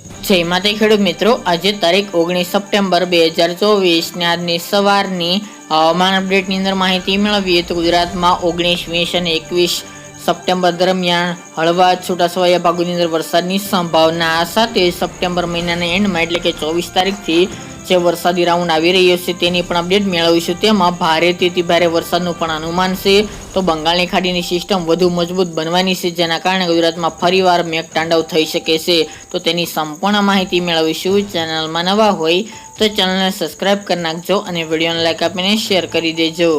જય માતા ખેડૂત મિત્રો, આજે તારીખ 19 સપ્ટેમ્બર 2024 ને આજની સવારની હવામાન અપડેટની અંદર માહિતી મેળવીએ તો ગુજરાતમાં 19, 20 અને 21 સપ્ટેમ્બર દરમિયાન હળવા છૂટાછવાયા ભાગોની અંદર વરસાદની સંભાવના. આ સાથે સપ્ટેમ્બર મહિનાના એન્ડમાં એટલે કે 24 તારીખથી જે વરસાદી રાઉન્ડ આવી રહ્યો છે તેની પણ અપડેટ મેળવીશું. તેમાં ભારેથી ભારે વરસાદનું પણ અનુમાન છે. તો બંગાળની ખાડીની સિસ્ટમ વધુ મજબૂત બનવાની છે, જેના કારણે ગુજરાતમાં ફરીવાર મેઘતાંડવ થઈ શકે છે. તો તેની સંપૂર્ણ માહિતી મેળવીશું. ચેનલમાં નવા હોય તો ચેનલને સબસ્ક્રાઇબ કરી નાખજો અને વિડીયોને લાઈક આપીને શેર કરી દેજો.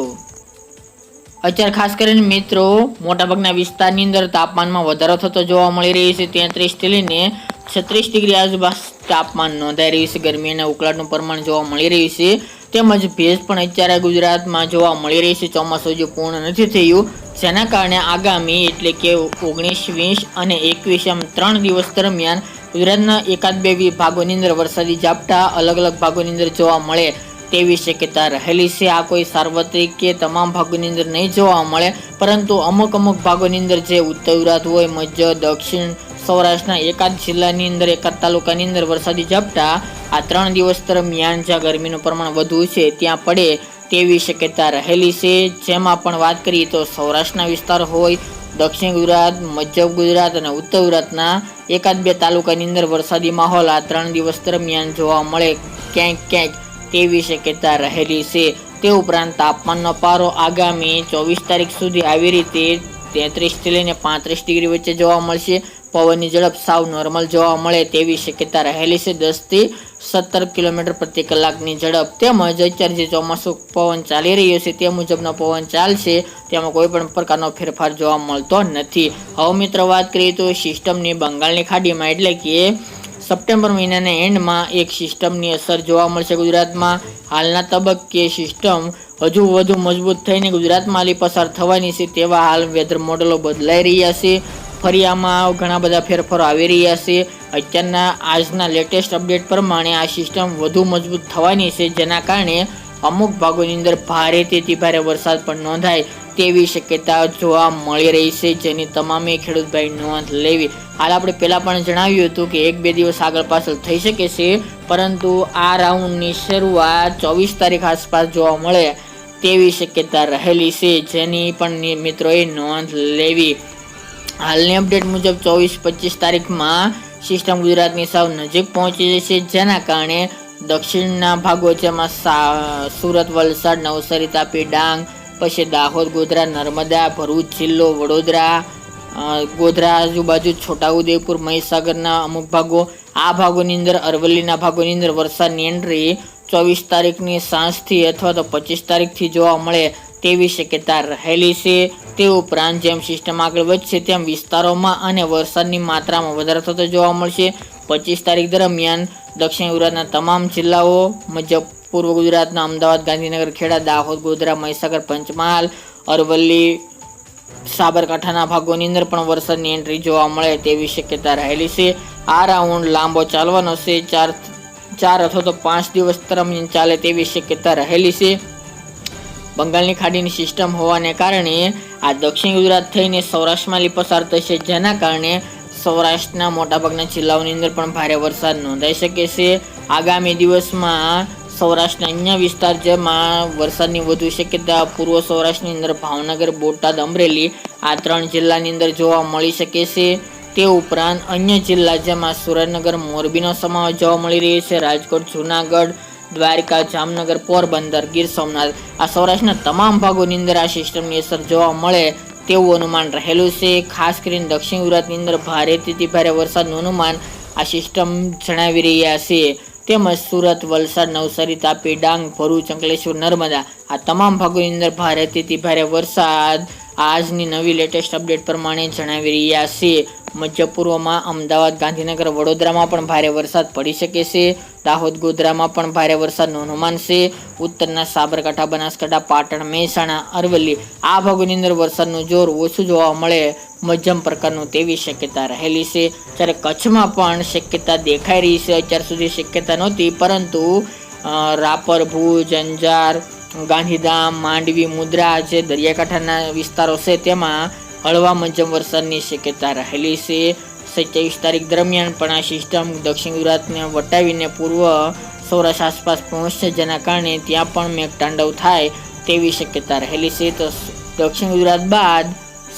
અત્યારે ખાસ કરીને મિત્રો મોટાભાગના વિસ્તારની અંદર તાપમાનમાં વધારો થતો જોવા મળી રહ્યો છે. 33 થી લઈને 36 ડિગ્રી આજુબાજુ તાપમાન નોંધાઈ રહ્યું છે. ગરમી અને ઉકળાટનું પ્રમાણ જોવા મળી રહ્યું છે. તેમજ ભેજ પણ અત્યારે ગુજરાતમાં જોવા મળી રહી છે. ચોમાસું હજુ પૂર્ણ નથી થયું, જેના કારણે આગામી એટલે કે 19, 20 અને 21 એમ 3 દિવસ દરમિયાન ગુજરાતના એકાદ બે ભાગોની અંદર વરસાદી ઝાપટા અલગ અલગ ભાગોની અંદર જોવા મળે તેવી શક્યતા રહેલી છે. આ કોઈ સાર્વત્રિક કે તમામ ભાગોની અંદર નહીં જોવા મળે, પરંતુ અમુક ભાગોની અંદર જે ઉત્તર ગુજરાત હોય, મધ્ય, દક્ષિણ સૌરાષ્ટ્રના એકાદ જિલ્લાની અંદર, એકાદ તાલુકાની અંદર વરસાદી ઝાપટા આ 3 દિવસ દરમિયાન જ્યાં ગરમીનું પ્રમાણ વધુ છે ત્યાં પડે તેવી શક્યતા રહેલી છે. જેમાં પણ વાત કરીએ તો સૌરાષ્ટ્રના વિસ્તાર હોય, દક્ષિણ ગુજરાત, મધ્ય ગુજરાત અને ઉત્તર ગુજરાતના એકાદ બે તાલુકાની અંદર વરસાદી માહોલ આ 3 દિવસ દરમિયાન જોવા મળે ક્યાંક ક્યાંક તેવી શક્યતા રહેલી છે. તે ઉપરાંત તાપમાનનો પારો આગામી 24 તારીખ સુધી આવી રીતે 33 થી લઈને 35 ડિગ્રી વચ્ચે જોવા મળશે. પવનની ઝડપ સાવ નોર્મલ જોવા મળે તેવી શક્યતા રહેલી છે, 10 થી 17 કિલોમીટર પ્રતિ કલાકની ઝડપ. તેમજ અત્યારે જે ચોમાસું પવન ચાલી રહ્યો છે તે મુજબનો પવન ચાલશે, તેમાં કોઈ પણ પ્રકારનો ફેરફાર જોવા મળતો નથી. હવે મિત્રો વાત કરીએ તો સિસ્ટમની બંગાળની ખાડીમાં એટલે કે સપ્ટેમ્બર મહિનાના એન્ડમાં એક સિસ્ટમની અસર જોવા મળશે ગુજરાતમાં. હાલના તબક્કે સિસ્ટમ હજુ વધુ મજબૂત થઈને ગુજરાતમાં હાલી પસાર થવાની છે તેવા હાલ વેધર મોડેલો બદલાઈ રહ્યા છે. ફરી આમાં ઘણા બધા ફેરફારો આવી રહ્યા છે. અત્યારના આજના લેટેસ્ટ અપડેટ પ્રમાણે આ સિસ્ટમ વધુ મજબૂત થવાની છે, જેના કારણે અમુક ભાગોની અંદર ભારેથી ભારે વરસાદ પણ નોંધાય તેવી શક્યતા જોવા મળી રહી છે, જેની તમામે ખેડૂત ભાઈ નોંધ લેવી. હાલ આપણે પહેલાં પણ જણાવ્યું હતું કે 1-2 દિવસ આગળ પાછળ થઈ શકે છે, પરંતુ આ રાઉન્ડની શરૂઆત 24 તારીખ આસપાસ જોવા મળે તેવી શક્યતા રહેલી છે, જેની પણ મિત્રોએ નોંધ લેવી. હાલની અપડેટ મુજબ 24-25 તારીખમાં સિસ્ટમ ગુજરાતની સાવ નજીક પહોંચી જશે, જેના કારણે દક્ષિણના ભાગો જેમાં સુરત, વલસાડ, નવસારી, તાપી, ડાંગ, પછી દાહોદ, ગોધરા, નર્મદા, ભરૂચ જિલ્લો, વડોદરા, ગોધરા આજુબાજુ, છોટાઉદેપુર, મહીસાગરના અમુક ભાગો, આ ભાગોની અંદર, અરવલ્લીના ભાગોની અંદર વરસાદની એન્ટ્રી 24 તારીખની સાંજથી અથવા તો 25 તારીખથી જોવા મળે તેવી શક્યતા રહેલી છે. તે ઉપરાંત જેમ સિસ્ટમ આગળ વધશે તેમ વિસ્તારોમાં અને વરસાદની માત્રામાં વધારો થતો જોવા મળશે. 25 તારીખ દરમિયાન દક્ષિણ ગુજરાતના તમામ જિલ્લાઓ, મધ્ય પૂર્વ ગુજરાતના અમદાવાદ, ગાંધીનગર, ખેડા, દાહોદ, ગોધરા, મહીસાગર, પંચમહાલ, અરવલ્લી, સાબરકાંઠાના ભાગોની અંદર પણ વરસાદની એન્ટ્રી જોવા મળે તેવી શક્યતા રહેલી છે. આ રાઉન્ડ લાંબો ચાલવાનો છે, 4 અથવા તો 5 દિવસ દરમિયાન ચાલે તેવી શક્યતા રહેલી છે. બંગાળની ખાડીની સિસ્ટમ હોવાને કારણે આ દક્ષિણ ગુજરાત થઈને સૌરાષ્ટ્રમાં પસાર થશે, જેના કારણે સૌરાષ્ટ્રના મોટાભાગના જિલ્લાઓની અંદર પણ ભારે વરસાદ નોંધાઈ શકે છે. આગામી દિવસમાં સૌરાષ્ટ્રના અન્ય વિસ્તાર જેમાં વરસાદની વધુ શક્યતા પૂર્વ સૌરાષ્ટ્રની અંદર ભાવનગર, બોટાદ, અમરેલી આ 3 જિલ્લાની અંદર જોવા મળી શકે છે. તે ઉપરાંત અન્ય જિલ્લા જેમાં સુરેન્દ્રનગર, મોરબીનો સમાવેશ જોવા મળી રહ્યો છે, રાજકોટ, જૂનાગઢ, દ્વારકા, જામનગર, પોરબંદર, ગીર સોમનાથ આ સૌરાષ્ટ્રના તમામ ભાગોની અંદર આ સિસ્ટમની અસર જોવા મળે તેવું અનુમાન રહેલું છે. ખાસ કરીને દક્ષિણ ગુજરાતની અંદર ભારેથી ભારે વરસાદનું અનુમાન આ સિસ્ટમ જણાવી રહ્યા છે. તેમજ સુરત, વલસાડ, નવસારી, તાપી, ડાંગ, ભરૂચ, અંકલેશ્વર, નર્મદા આ તમામ ભાગોની અંદર ભારેથી ભારે વરસાદ આજની નવી લેટેસ્ટ અપડેટ પ્રમાણે જણાવી રહ્યા છે. મધ્ય પૂર્વમાં અમદાવાદ, ગાંધીનગર, વડોદરામાં પણ ભારે વરસાદ પડી શકે છે. દાહોદ, ગોધરામાં પણ ભારે વરસાદનું અનુમાન છે. ઉત્તરના સાબરકાંઠા, બનાસકાંઠા, પાટણ, મહેસાણા, અરવલ્લી આ ભાગોની અંદર વરસાદનું જોર ઓછું જોવા મળે મધ્યમ પ્રકારનું તેવી શક્યતા રહેલી છે. જ્યારે કચ્છમાં પણ શક્યતા દેખાઈ રહી છે. અત્યાર સુધી શક્યતા નહોતી, પરંતુ રાપર, ભુજ, અંજાર, ગાંધીધામ, માંડવી, મુદ્રા જે દરિયાકાંઠાના વિસ્તારો છે તેમાં હળવા મધ્યમ વરસાદની શક્યતા રહેલી છે. 27 તારીખ દરમિયાન પણ આ સિસ્ટમ દક્ષિણ ગુજરાતને વટાવીને પૂર્વ સૌરાષ્ટ્ર આસપાસ પહોંચશે, જેના કારણે ત્યાં પણ મેઘતાંડવ થાય તેવી શક્યતા રહેલી છે. તો દક્ષિણ ગુજરાત બાદ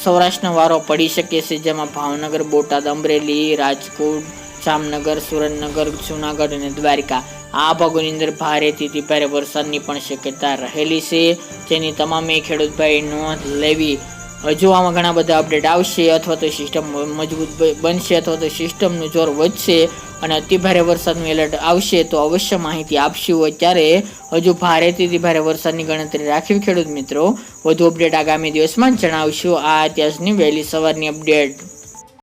સૌરાષ્ટ્રનો વારો પડી શકે છે, જેમાં ભાવનગર, બોટાદ, અમરેલી, રાજકોટ, જામનગર, સુરેન્દ્રનગર, જૂનાગઢ અને દ્વારકા આ ભાગોની અંદર ભારેથી ભારે વરસાદની પણ શક્યતા રહેલી છે, જેની તમામે ખેડૂત ભાઈ નોંધ લેવી. હજુ આમાં ઘણા બધા અપડેટ આવશે, અથવા તો સિસ્ટમ મજબૂત બનશે, અથવા તો સિસ્ટમનું જોર વધશે અને અતિભારે વરસાદનું એલર્ટ આવશે તો અવશ્ય માહિતી આપશું. અત્યારે હજુ ભારેથી ભારે વરસાદની ગણતરી રાખવી ખેડૂત મિત્રો. વધુ અપડેટ આગામી દિવસમાં જણાવશું. આ અત્યારની વહેલી સવારની અપડેટ.